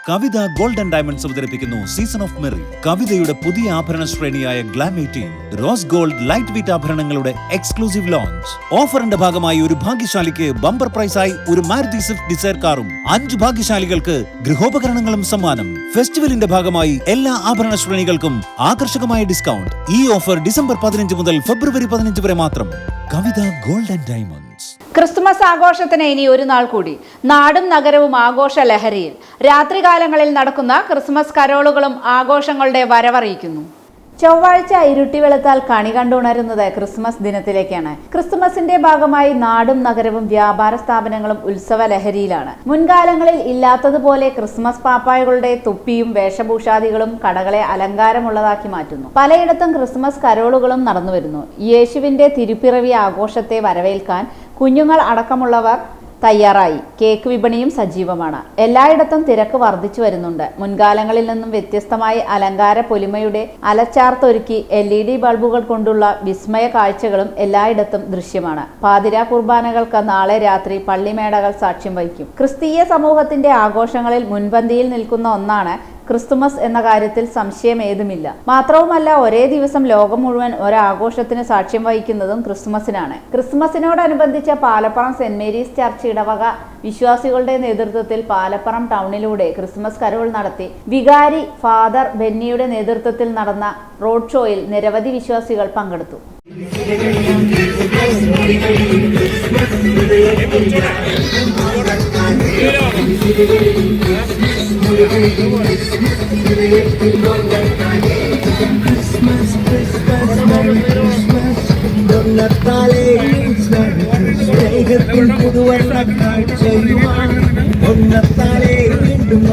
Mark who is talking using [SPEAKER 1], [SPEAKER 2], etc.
[SPEAKER 1] Kavitha gold and diamonds അവതരിപ്പിക്കുന്നു season of merry. കവിതയുടെ പുതിയ ആഭരണ ശ്രേണിയായ glam 18 rose gold light weight ആഭരണങ്ങളുടെ എക്സ്ക്ലൂസീവ് ലോഞ്ച്. ഓഫറിന്റെ ഭാഗമായി ഒരു ഭാഗ്യശാലിക്ക് ബമ്പർ പ്രൈസായി ഒരു മാരുതി സ്വിഫ്റ്റ് ഡിസയർ കാറും 5 ഭാഗ്യശാലികൾക്ക് ഗൃഹോപകരണങ്ങളും സമ്മാനം. ഫെസ്റ്റിവലിന്റെ ഭാഗമായി എല്ലാ ആഭരണ ശ്രേണികൾക്കും ആകർഷകമായ ഡിസ്കൗണ്ട്. ഈ ഓഫർ ഡിസംബർ 15 മുതൽ ഫെബ്രുവരി 15 വരെ മാത്രം. കവിത ഗോൾഡ് ആൻഡ് ഡയമണ്ട്സ്.
[SPEAKER 2] ക്രിസ്തുമസ് ആഘോഷത്തിന് ഇനി ഒരു നാൾ കൂടി. നാടും നഗരവും ആഘോഷ ലഹരിയിൽ. രാത്രികാലങ്ങളിൽ നടക്കുന്ന ക്രിസ്മസ് കരോളുകളും ആഘോഷങ്ങളുടെ വരവറിയിക്കുന്നു. ചൊവ്വാഴ്ച ഇരുട്ടി വെളുത്താൽ കണി കണ്ടുണരുന്നത് ക്രിസ്മസ് ദിനത്തിലേക്കാണ്. ക്രിസ്തുമസിന്റെ ഭാഗമായി നാടും നഗരവും വ്യാപാര സ്ഥാപനങ്ങളും ഉത്സവ ലഹരിയിലാണ്. മുൻകാലങ്ങളിൽ ഇല്ലാത്തതുപോലെ ക്രിസ്മസ് പാപ്പായകളുടെ തുപ്പിയും വേഷഭൂഷാദികളും കടകളെ അലങ്കാരമുള്ളതാക്കി മാറ്റുന്നു. പലയിടത്തും ക്രിസ്മസ് കരോളുകളും നടന്നുവരുന്നു. യേശുവിന്റെ തിരുപ്പിറവി ആഘോഷത്തെ വരവേൽക്കാൻ കുഞ്ഞുങ്ങൾ അടക്കമുള്ളവർ തയ്യാറായി. കേക്ക് വിപണിയും സജീവമാണ്. എല്ലായിടത്തും തിരക്ക് വർദ്ധിച്ചു വരുന്നുണ്ട്. മുൻകാലങ്ങളിൽ നിന്നും വ്യത്യസ്തമായി അലങ്കാര പൊലിമയുടെ അലച്ചാർത്തൊരുക്കി LED ബൾബുകൾ കൊണ്ടുള്ള വിസ്മയ കാഴ്ചകളും എല്ലായിടത്തും ദൃശ്യമാണ്. പാതിരാ കുർബാനകൾക്ക് നാളെ രാത്രി പള്ളിമേടകൾ സാക്ഷ്യം വഹിക്കും. ക്രിസ്തീയ സമൂഹത്തിന്റെ ആഘോഷങ്ങളിൽ മുൻപന്തിയിൽ നിൽക്കുന്ന ഒന്നാണ് ക്രിസ്തുമസ് എന്ന കാര്യത്തിൽ സംശയം ഏതുമില്ല. മാത്രവുമല്ല, ഒരേ ദിവസം ലോകം മുഴുവൻ ഒരാഘോഷത്തിന് സാക്ഷ്യം വഹിക്കുന്നതും ക്രിസ്തുമസിനാണ്. ക്രിസ്തുമസിനോടനുബന്ധിച്ച പാലപ്പുറം സെന്റ് മേരീസ് ചർച്ച് ഇടവക വിശ്വാസികളുടെ നേതൃത്വത്തിൽ പാലപ്പുറം ടൗണിലൂടെ ക്രിസ്മസ് കരോൾ നടത്തി. വികാരി ഫാദർ ബെന്നിയുടെ നേതൃത്വത്തിൽ നടന്ന റോഡ് ഷോയിൽ നിരവധി വിശ്വാസികൾ പങ്കെടുത്തു.
[SPEAKER 3] ഒന്നത്താലേ വീണ്ടും